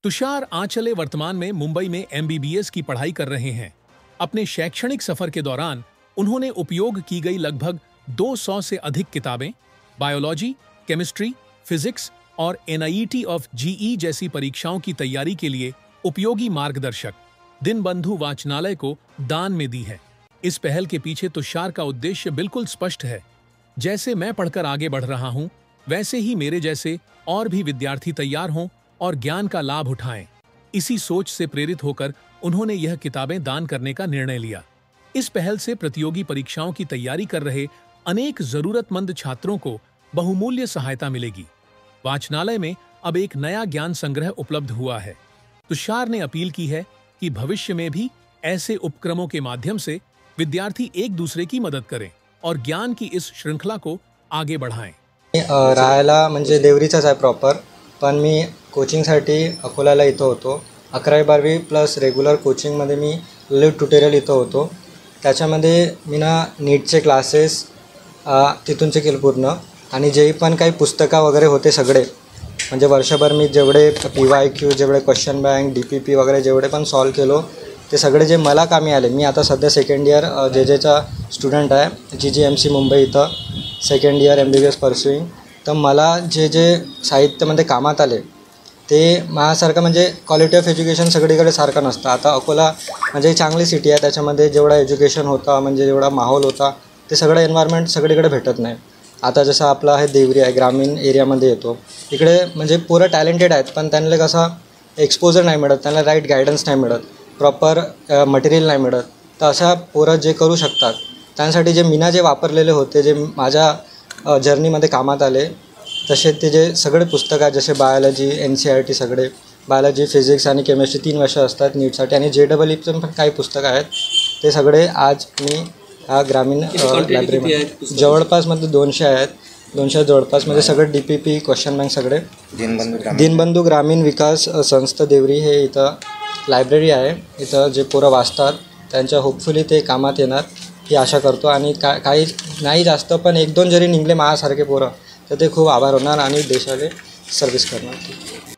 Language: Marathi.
तुषार आंचले वर्तमान में मुंबई में एमबीबीएस की पढ़ाई कर रहे हैं। अपने शैक्षणिक सफर के दौरान उन्होंने उपयोग की गई लगभग 200 से अधिक किताबें, बायोलॉजी, केमिस्ट्री, फिजिक्स और एनआईटी ऑफ जीई जैसी परीक्षाओं की तैयारी के लिए उपयोगी मार्गदर्शक दीनबंधु वाचनालय को दान में दी है। इस पहल के पीछे तुषार का उद्देश्य बिल्कुल स्पष्ट है। जैसे मैं पढ़कर आगे बढ़ रहा हूं, वैसे ही मेरे जैसे और भी विद्यार्थी तैयार हों और ज्ञान का लाभ उठाएं। इसी सोच से प्रेरित होकर उन्होंने यह किताबें दान करने का निर्णय लिया। इस पहल से प्रतियोगी परीक्षाओं की तैयारी कर रहे अनेक जरूरतमंद छात्रों को बहुमूल्य सहायता मिलेगी। वाचनालय में अब एक नया ज्ञान संग्रह उपलब्ध हुआ है। तुषार ने अपील की है कि भविष्य में भी ऐसे उपक्रमों के माध्यम से विद्यार्थी एक दूसरे की मदद करें और ज्ञान की इस श्रृंखला को आगे बढ़ाएं। राहायला म्हणजे देवरीचाच आहे प्रॉपर, पण मी कोचिंगसाठी अकोल्याला इथं होतो। 11वी-12वी प्लस रेग्युलर कोचिंगमध्ये मी लाईव्ह ट्युटोरियल इथं होतो। त्याच्यामध्ये मी नीटचे क्लासेस तिथूनचे केले पूर्ण, आणि जेही पण काही पुस्तकं वगैरे होते सगळे, म्हणजे वर्षभर मी जेवढे PYQ, जेवढे क्वेश्चन बँक, DPP वगैरे जेवढे पण सॉल्व केलो ते सगळे जे मला कामी आले। मी आता सध्या सेकंड इयर JJचा स्टुडंट आहे, GGMC मुंबई इथं सेकंड इयर MBBS परस्युईंग। तर मला जे जे साहित्यामध्ये कामात आले ते माझ्यासारखं म्हणजे क्वालिटी ऑफ एज्युकेशन सगळीकडे सारखं नसतं। आता अकोला म्हणजे चांगली सिटी आहे, त्याच्यामध्ये जेवढा एज्युकेशन होता, म्हणजे जेवढा माहोल होता, ते सगळं एन्व्हायरमेंट सगळीकडे भेटत नाही। आता जसं आपला हे देवरी आहे, ग्रामीण एरियामध्ये येतो, इकडे म्हणजे पोरं टॅलेंटेड आहेत, पण त्यांना कसा एक्सपोजर नाही मिळत, त्यांना राईट गायडन्स नाही मिळत, प्रॉपर मटेरियल नाही मिळत। तर अशा पोरं जे करू शकतात त्यांसाठी जे मीना जे वापरलेले होते, जे माझ्या जर्नीमध्ये कामात आले, तसे ते जे सगळे पुस्तक आहेत, जसे बायोलॉजी, NCERT सगळे बायोलॉजी, फिजिक्स आणि केमिस्ट्री 3 वर्ष असतात नीटसाठी, आणि JEE पण काही पुस्तकं आहेत, ते सगळे आज मी ह्या ग्रामीण लायब्ररीमध्ये जवळपासमध्ये 200 आहेत, 200 जवळपासमध्ये सगळे DPP, क्वेश्चन बँक सगळे। दीनबंधू ग्रामीण विकास संस्था देवरी हे इथं लायब्ररी आहे। इथं जे पोरं वाचतात त्यांच्या होपफुली ते कामात येणार ही आशा करतो, आणि काही नाही जास्त पण 1-2 जरी निघले माझ्यासारखे पोरं तर ते खूप आभार होणार आणि देशाला सर्व्हिस करणार।